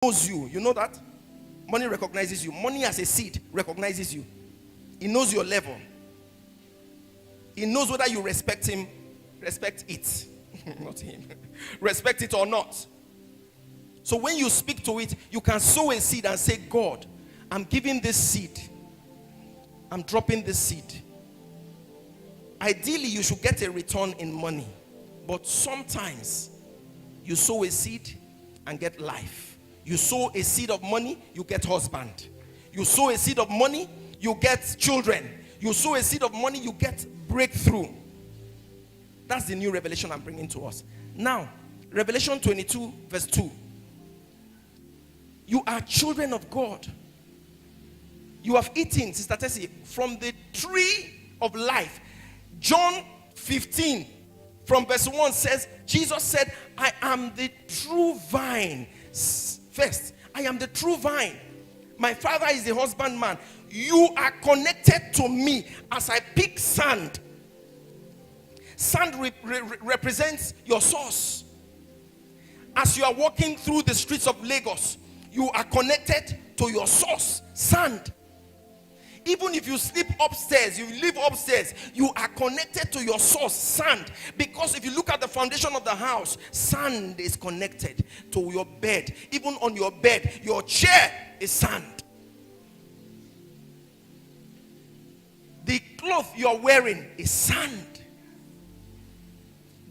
knows you. You know that? Money recognizes you. Money as a seed recognizes you. It knows your level. It knows whether you respect him, respect it. Not him. Respect it or not. So when you speak to it, you can sow a seed and say, God, I'm giving this seed. I'm dropping this seed. Ideally, you should get a return in money. But sometimes, you sow a seed and get life. You sow a seed of money, you get husband. You sow a seed of money, you get children. You sow a seed of money, you get breakthrough. That's the new revelation I'm bringing to us. Now, Revelation 22 verse 2. You are children of God. You have eaten, Sister Tessie, from the tree of life. John 15 from verse 1 says, Jesus said, I am the true vine. First, I am the true vine. My Father is the husbandman. You are connected to me as I pick sand. Sand represents your source. As you are walking through the streets of Lagos, you are connected to your source, sand. Even if you sleep upstairs, you live upstairs, you are connected to your source, sand. Because if you look at the foundation of the house, sand is connected to your bed. Even on your bed, your chair is sand. The cloth you are wearing is sand.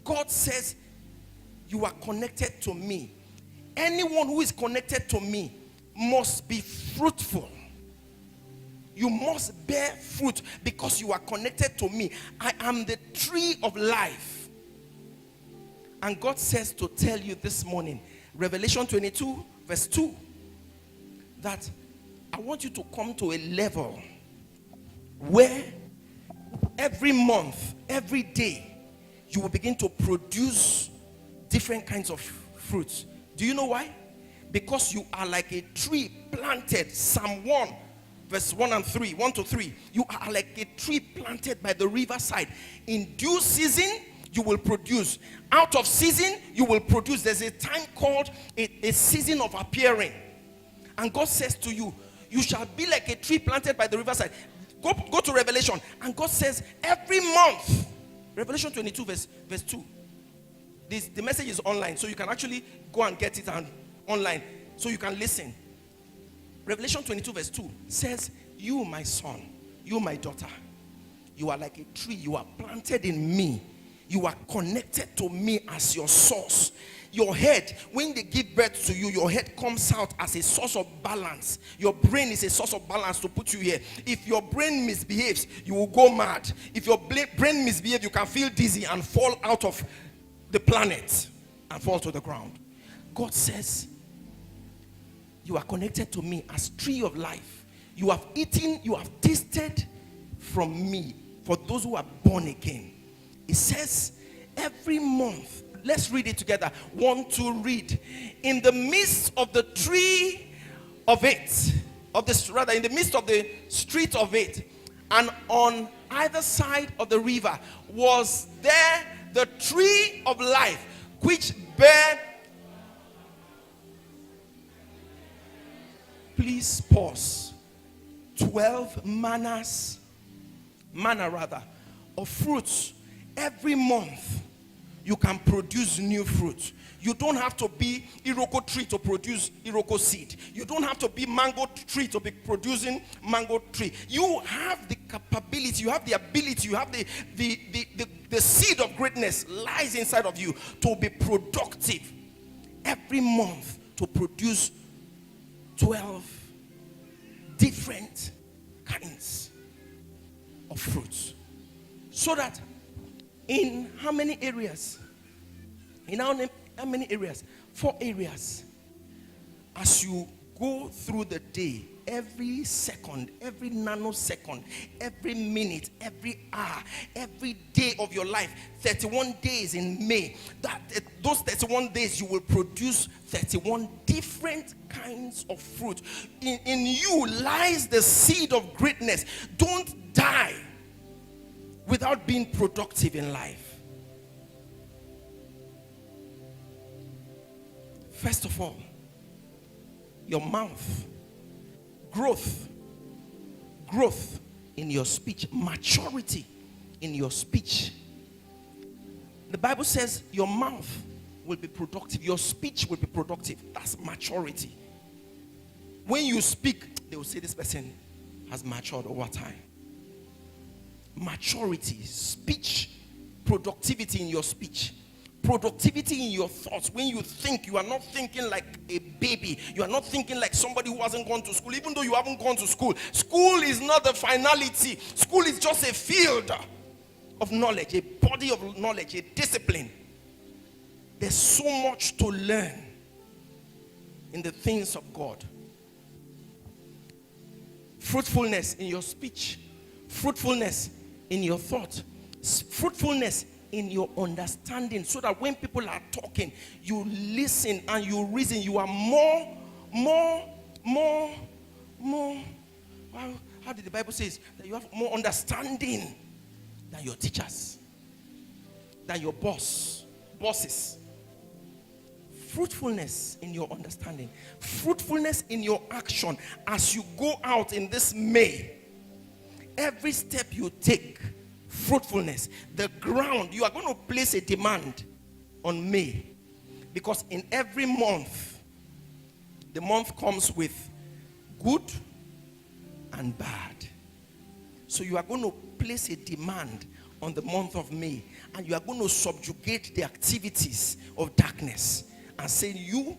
God says, you are connected to me. Anyone who is connected to me must be fruitful. You must bear fruit because you are connected to me. I am the tree of life. And God says to tell you this morning, Revelation 22 verse 2, that I want you to come to a level where every month, every day, you will begin to produce different kinds of fruits. Do you know why? Because you are like a tree planted. Psalm 1 verse 1 and 3, 1 to 3. You are like a tree planted by the riverside. In due season, you will produce. Out of season, you will produce. There's a time called a season of appearing. And God says to you, you shall be like a tree planted by the riverside. Go to Revelation. And God says, every month, Revelation 22 verse 2. The message is online, so you can actually go and get it online, so you can listen. Revelation 22 verse 2 says, you my son, you my daughter, you are like a tree, you are planted in me, you are connected to me as your source. Your head, when they give birth to you, your head comes out as a source of balance. Your brain is a source of balance to put you here. If your brain misbehaves, you will go mad. If your brain misbehaves, you can feel dizzy and fall out of the planet and fall to the ground. God says, you are connected to me as tree of life. You have eaten, you have tasted from me. For those who are born again, it says every month. Let's read it together. 1, 2, read. In the midst of the tree of it, in the midst of the street of it, and on either side of the river was there the tree of life, which bare. Please pause. 12 manna of fruits. Every month you can produce new fruit. You don't have to be Iroko tree to produce Iroko seed. You don't have to be mango tree to be producing mango tree. You have the capability, you have the ability, you have the seed of greatness lies inside of you to be productive every month, to produce 12 different kinds of fruits. So that in how many areas? In how many areas? 4 areas. As you go through the day, every second, every nanosecond, every minute, every hour, every day of your life, 31 days in May, those 31 days you will produce 31 different kinds of fruit. In you lies the seed of greatness. Don't die without being productive in life. First of all, your mouth. Growth in your speech. Maturity in your speech. The Bible says your mouth will be productive. Your speech will be productive. That's maturity. When you speak, they will say this person has matured over time. Maturity, speech, productivity in your speech. Productivity in your thoughts. When you think, you are not thinking like a baby. You are not thinking like somebody who hasn't gone to school. Even though you haven't gone to school, school is not the finality. School is just a field of knowledge, a body of knowledge, a discipline. There's so much to learn in the things of God. Fruitfulness in your speech, fruitfulness in your thought, fruitfulness in your understanding, so that when people are talking, you listen and you reason. You are more. How did the Bible say that you have more understanding than your teachers, than your bosses. Fruitfulness in your understanding, fruitfulness in your action. As you go out in this May, every step you take, fruitfulness. The ground, you are going to place a demand on May, because in every month, the month comes with good and bad. So you are going to place a demand on the month of May, and you are going to subjugate the activities of darkness and say, you